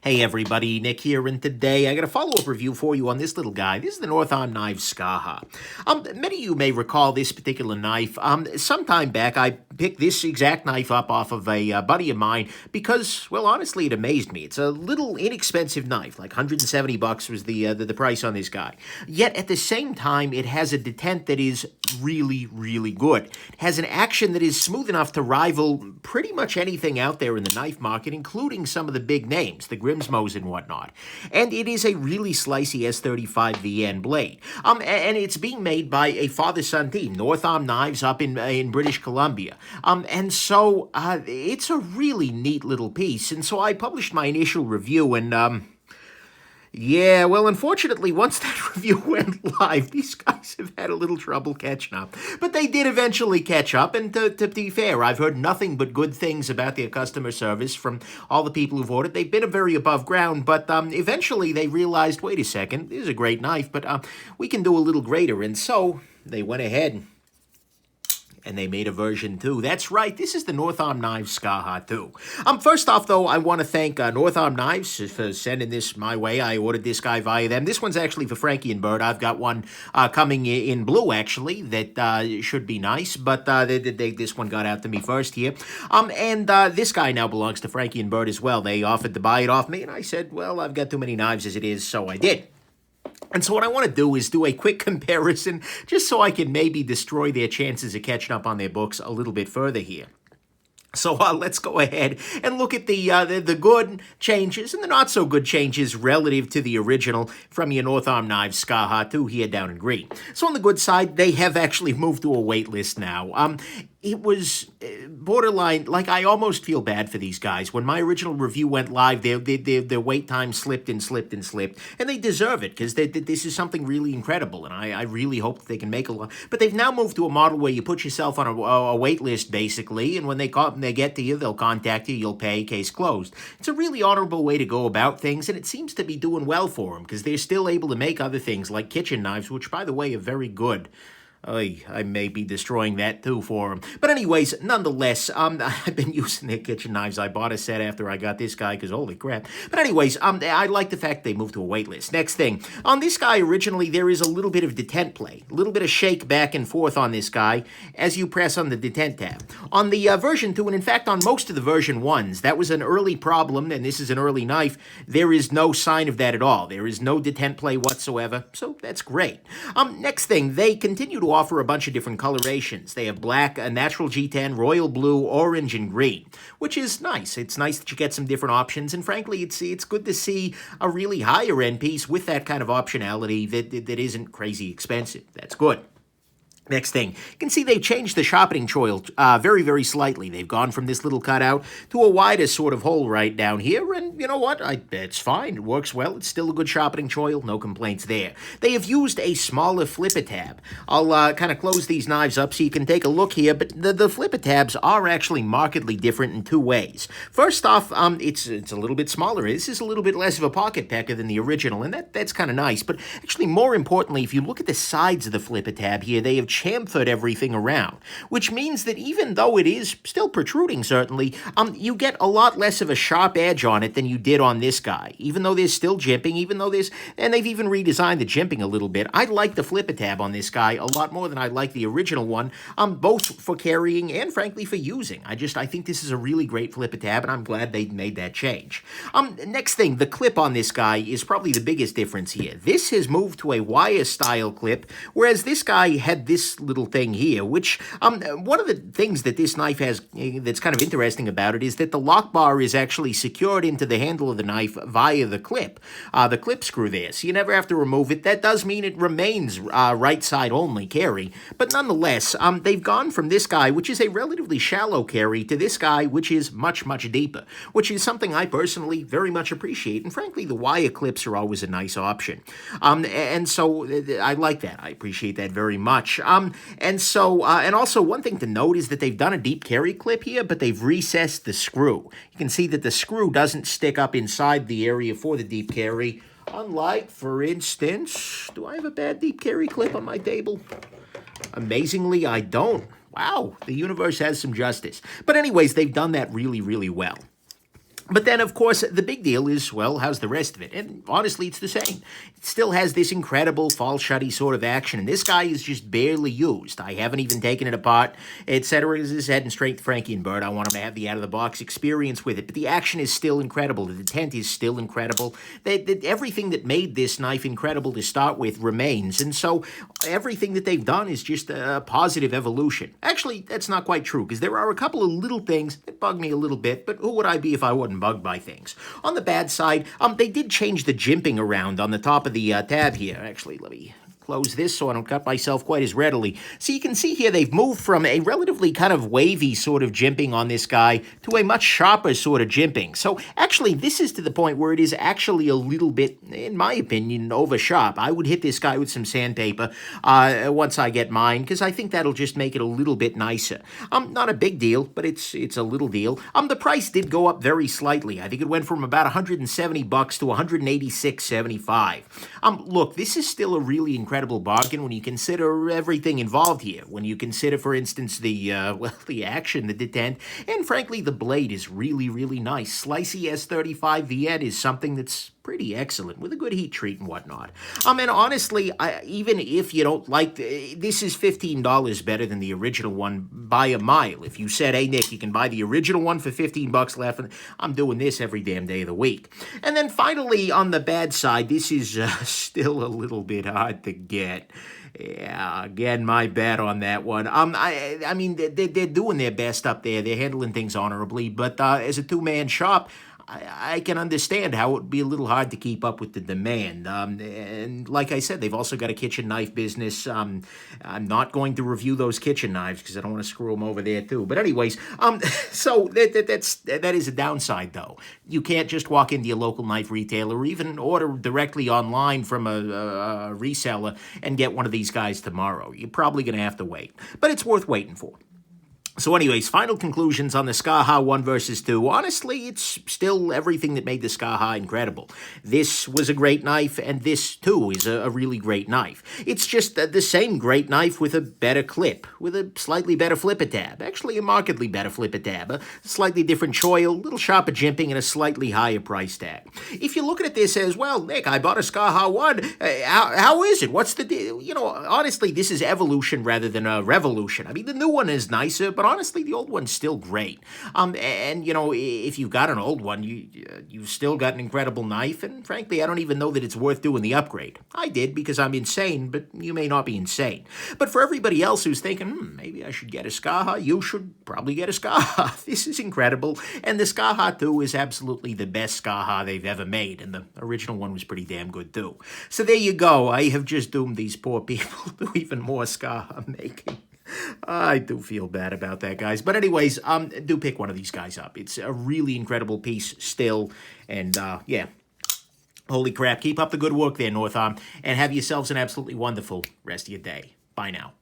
Hey everybody, Nick here, and today I got a follow-up review for you on this little guy. This is the North Arm Knives Skaha. Many of you may recall this particular knife. Some time back I picked this exact knife up off of a buddy of mine because, well, honestly, it amazed me. It's a little inexpensive knife, like $170 was the price on this guy. Yet at the same time, it has a detent that is really, really good. It has an action that is smooth enough to rival pretty much anything out there in the knife market, including some of the big names, the Grimsmos and whatnot. And it is a really slicey S35 VN blade. And it's being made by a father-son team, North Arm Knives up in British Columbia. And so it's a really neat little piece. And so I published my initial review and yeah, well, unfortunately, once that review went live, these guys have had a little trouble catching up. But they did eventually catch up, and to be fair, I've heard nothing but good things about their customer service from all the people who've ordered. They've been very above ground, but eventually they realized, wait a second, this is a great knife, but we can do a little greater. And so they went ahead and they made a version 2. That's right, this is the North Arm Knives Skaha 2. First off, though, I want to thank North Arm Knives for sending this my way. I ordered this guy via them. This one's actually for Frankie and Bert. I've got one coming in blue, actually, that should be nice, but this one got out to me first here. And this guy now belongs to Frankie and Bert as well. They offered to buy it off me, and I said, well, I've got too many knives as it is, so I did. And so what I want to do is do a quick comparison, just so I can maybe destroy their chances of catching up on their books a little bit further here. So let's go ahead and look at the good changes and the not-so-good changes relative to the original from your North Arm Knives Skaha 2 here down in green. So on the good side, they have actually moved to a wait list now. It was borderline, like I almost feel bad for these guys. When my original review went live, their wait time slipped and slipped and slipped, and they deserve it because this is something really incredible, and I really hope that they can make a lot. But they've now moved to a model where you put yourself on a wait list, basically, and when they get to you, they'll contact you, you'll pay, case closed. It's a really honorable way to go about things, and it seems to be doing well for them because they're still able to make other things like kitchen knives, which, by the way, are very good. I may be destroying that too for them. But anyways, nonetheless, I've been using their kitchen knives. I bought a set after I got this guy because holy crap. But anyways, I like the fact they moved to a wait list. Next thing, on this guy originally, there is a little bit of detent play. A little bit of shake back and forth on this guy as you press on the detent tab. On the version 2, and in fact on most of the version 1s, that was an early problem, and this is an early knife. There is no sign of that at all. There is no detent play whatsoever, so that's great. Next thing, they continue to offer a bunch of different colorations. They have black, a natural G10, royal blue, orange, and green, which is nice. It's nice that you get some different options, and frankly, it's good to see a really higher end piece with that kind of optionality that isn't crazy expensive. That's good. Next thing, you can see they've changed the sharpening choil very, very slightly. They've gone from this little cutout to a wider sort of hole right down here, and you know what? It's fine. It works well. It's still a good sharpening choil. No complaints there. They have used a smaller flipper tab. I'll kind of close these knives up so you can take a look here, but the flipper tabs are actually markedly different in two ways. First off, it's a little bit smaller. This is a little bit less of a pocket pecker than the original, and that's kind of nice. But actually, more importantly, if you look at the sides of the flipper tab here, they have chamfered everything around, which means that even though it is still protruding, certainly, you get a lot less of a sharp edge on it than you did on this guy, even though there's still jimping, and they've even redesigned the jimping a little bit. I like the flipper tab on this guy a lot more than I like the original one, both for carrying and, frankly, for using. I think this is a really great flipper tab, and I'm glad they made that change. Next thing, the clip on this guy is probably the biggest difference here. This has moved to a wire-style clip, whereas this guy had this little thing here, which one of the things that this knife has that's kind of interesting about it is that the lock bar is actually secured into the handle of the knife via the clip screw there, so you never have to remove it. That does mean it remains right side only carry, but nonetheless, they've gone from this guy, which is a relatively shallow carry, to this guy, which is much, much deeper, which is something I personally very much appreciate, and frankly, the wire clips are always a nice option, and so I like that. I appreciate that very much. And also one thing to note is that they've done a deep carry clip here, but they've recessed the screw. You can see that the screw doesn't stick up inside the area for the deep carry. Unlike, for instance, do I have a bad deep carry clip on my table? Amazingly, I don't. Wow, the universe has some justice. But anyways, they've done that really, really well. But then, of course, the big deal is, well, how's the rest of it? And honestly, it's the same. It still has this incredible fall shutty sort of action, and this guy is just barely used. I haven't even taken it apart, etc. As I said in Strength Frankie and Bird, I want him to have the out-of-the-box experience with it, but the action is still incredible. The detent is still incredible. Everything that made this knife incredible to start with remains, and so everything that they've done is just a positive evolution. Actually, that's not quite true, because there are a couple of little things that bug me a little bit, but who would I be if I wasn't bugged by things? On the bad side, they did change the jimping around on the top of the tab here. Actually, let me close this so I don't cut myself quite as readily. So you can see here they've moved from a relatively kind of wavy sort of jimping on this guy to a much sharper sort of jimping. So actually this is to the point where it is actually a little bit, in my opinion, over sharp. I would hit this guy with some sandpaper once I get mine, because I think that'll just make it a little bit nicer. Not a big deal, but it's a little deal. The price did go up very slightly. I think it went from about $170 to $186.75. Look, this is still a really incredible bargain when you consider everything involved here. When you consider, for instance, the action, the detent, and frankly, the blade is really, really nice. Slicey S35 VN is something that's pretty excellent with a good heat treat and whatnot. And honestly, even if you don't like, this is $15 better than the original one by a mile. If you said, hey, Nick, you can buy the original one for $15 left, I'm doing this every damn day of the week. And then finally, on the bad side, this is still a little bit hard to get. Yeah, again, my bad on that one. I mean, they're doing their best up there. They're handling things honorably, but as a two-man shop, I can understand how it would be a little hard to keep up with the demand. And like I said, they've also got a kitchen knife business. I'm not going to review those kitchen knives because I don't want to screw them over there too. But anyways, so that is a downside though. You can't just walk into your local knife retailer or even order directly online from a reseller and get one of these guys tomorrow. You're probably going to have to wait, but it's worth waiting for. So anyways, final conclusions on the Skaha 1 versus 2. Honestly, it's still everything that made the Skaha incredible. This was a great knife, and this, too, is a really great knife. It's just the same great knife with a better clip, with a slightly better flipper tab. Actually, a markedly better flipper tab. A slightly different choil, a little sharper jimping, and a slightly higher price tag. If you're looking at this as, well, Nick, I bought a Skaha 1. How is it? What's the deal? You know, honestly, this is evolution rather than a revolution. I mean, the new one is nicer, but honestly, the old one's still great. And, you know, if you've got an old one, you've still got an incredible knife, and frankly, I don't even know that it's worth doing the upgrade. I did because I'm insane, but you may not be insane. But for everybody else who's thinking, maybe I should get a Skaha, you should probably get a Skaha. This is incredible, and the Skaha 2 is absolutely the best Skaha they've ever made, and the original one was pretty damn good too. So there you go. I have just doomed these poor people to even more Skaha making. I do feel bad about that, guys. But anyways, do pick one of these guys up. It's a really incredible piece still. And, yeah, holy crap. Keep up the good work there, North Arm. And have yourselves an absolutely wonderful rest of your day. Bye now.